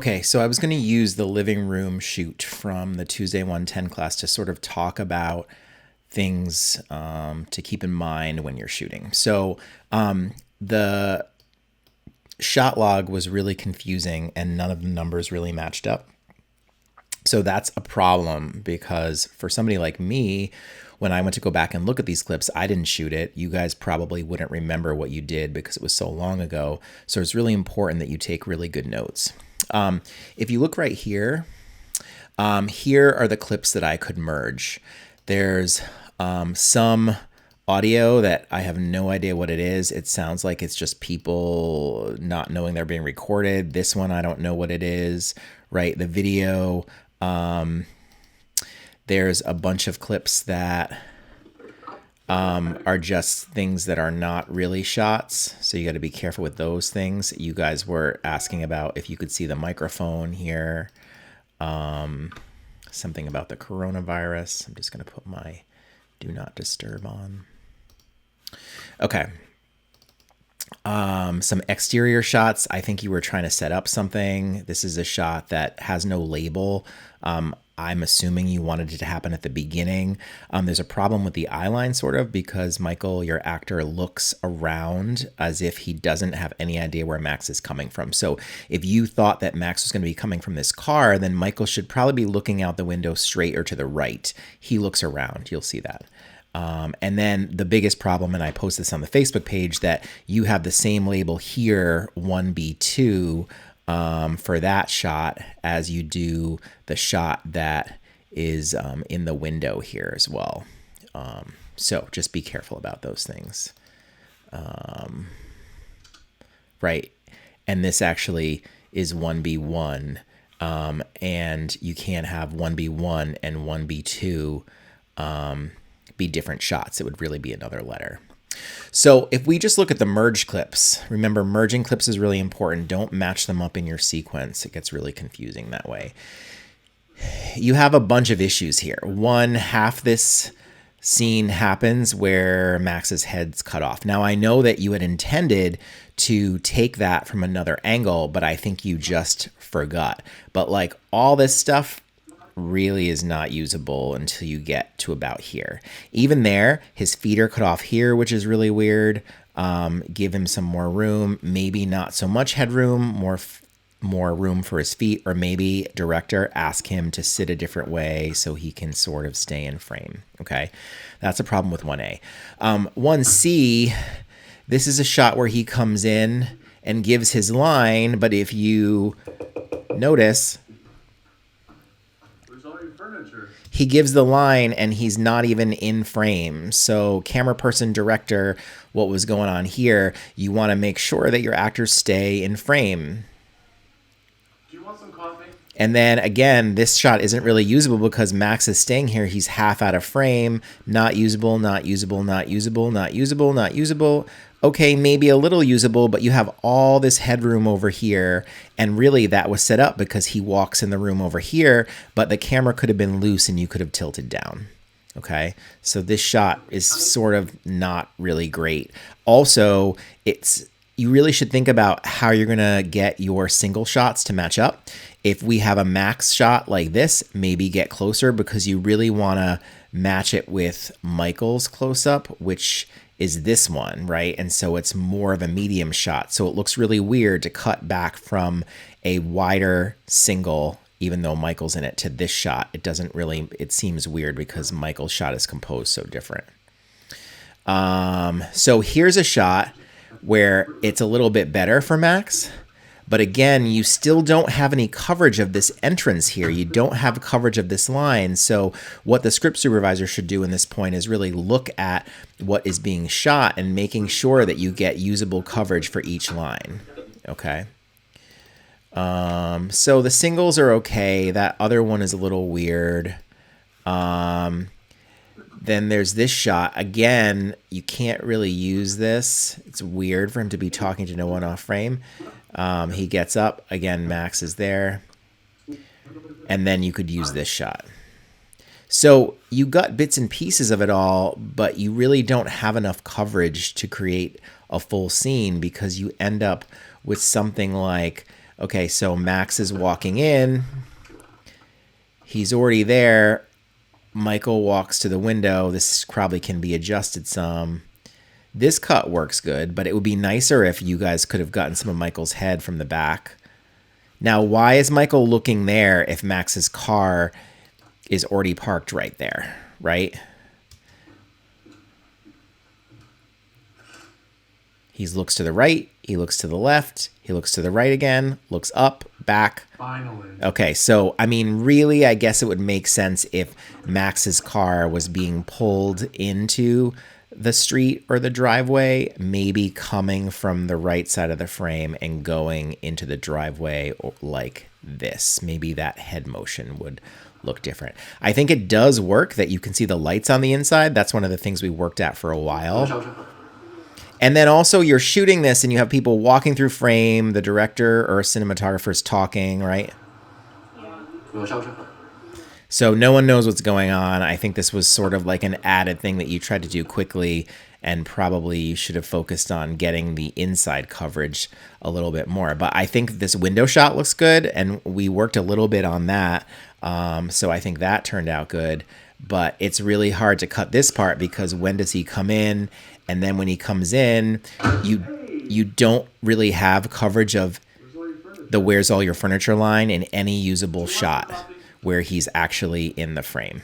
Okay, so I was going to use the living room shoot from the Tuesday 110 class to sort of talk about things to keep in mind when you're shooting. So the shot log was really confusing and none of the numbers really matched up. So that's a problem because for somebody like me, when I went to go back and look at these clips, I didn't shoot it. You guys probably wouldn't remember what you did because it was so long ago. So it's really important that you take really good notes. If you look right here, here are the clips that I could merge. There's some audio that I have no idea what it is. It sounds like it's just people not knowing they're being recorded. This one, I don't know what it is, right? The video, there's a bunch of clips that are just things that are not really shots. So you got to be careful with those things. You guys were asking about if you could see the microphone here. Something about the coronavirus. I'm just going to put my do not disturb on. Okay. Some exterior shots. I think you were trying to set up something. This is a shot that has no label. I'm assuming you wanted it to happen at the beginning. There's a problem with the eye line sort of because Michael, your actor, looks around as if he doesn't have any idea where Max is coming from. So if you thought that Max was going to be coming from this car, then Michael should probably be looking out the window straight or to the right. He looks around. You'll see that. And then the biggest problem, and I post this on the Facebook page, that you have the same label here, 1B2, for that shot as you do the shot that is in the window here as well. So just be careful about those things. Right. And this actually is 1B1, and you can't have 1B1 and 1B2 be different shots. It would really be another letter. So if we just look at the merge clips, remember merging clips is really important. Don't match them up in your sequence. It gets really confusing that way. You have a bunch of issues here. One, half this scene happens where Max's head's cut off. Now I know that you had intended to take that from another angle, but I think you just forgot. But like all this stuff really is not usable until you get to about here. Even there, his feet are cut off here, which is really weird. Give him some more room, maybe not so much headroom, more room for his feet, or maybe director ask him to sit a different way so he can sort of stay in frame. Okay, that's a problem with 1A. 1C, this is a shot where he comes in and gives his line, but if you notice, he gives the line and he's not even in frame. So camera person, director, what was going on here? You want to make sure that your actors stay in frame. Do you want some coffee? And then again, this shot isn't really usable because Max is staying here. He's half out of frame. Not usable, not usable, not usable, not usable, not usable. Okay, maybe a little usable, but you have all this headroom over here. And really that was set up because he walks in the room over here, but the camera could have been loose and you could have tilted down. Okay, so this shot is sort of not really great. Also, you really should think about how you're gonna get your single shots to match up. If we have a Max shot like this, maybe get closer because you really wanna match it with Michael's close-up, which is this one, right? And so it's more of a medium shot. So it looks really weird to cut back from a wider single, even though Michael's in it, to this shot. It seems weird because Michael's shot is composed so different. So here's a shot where it's a little bit better for Max. But again, you still don't have any coverage of this entrance here. You don't have coverage of this line. So what the script supervisor should do in this point is really look at what is being shot and making sure that you get usable coverage for each line. Okay. So the singles are okay. That other one is a little weird. Then there's this shot. Again, you can't really use this. It's weird for him to be talking to no one off frame. He gets up. Again, Max is there. And then you could use this shot. So you got bits and pieces of it all, but you really don't have enough coverage to create a full scene because you end up with something like, Okay, so Max is walking in. He's already there. Michael walks to the window. This probably can be adjusted some. This cut works good, but it would be nicer if you guys could have gotten some of Michael's head from the back. Now, why is Michael looking there if Max's car is already parked right there, right? He looks to the right, he looks to the left, he looks to the right again, looks up, back. Finally. Okay, so, I mean, really, I guess it would make sense if Max's car was being pulled into the street or the driveway, maybe coming from the right side of the frame and going into the driveway like this. Maybe that head motion would look different. I think it does work that you can see the lights on the inside. That's one of the things we worked at for a while. And then also you're shooting this and you have people walking through frame, the director or cinematographer's talking, right? So no one knows what's going on. I think this was sort of like an added thing that you tried to do quickly, and probably you should have focused on getting the inside coverage a little bit more. But I think this window shot looks good, and we worked a little bit on that. So I think that turned out good. But it's really hard to cut this part because when does he come in? And then when he comes in, you don't really have coverage of the where's all your furniture line in any usable shot where he's actually in the frame.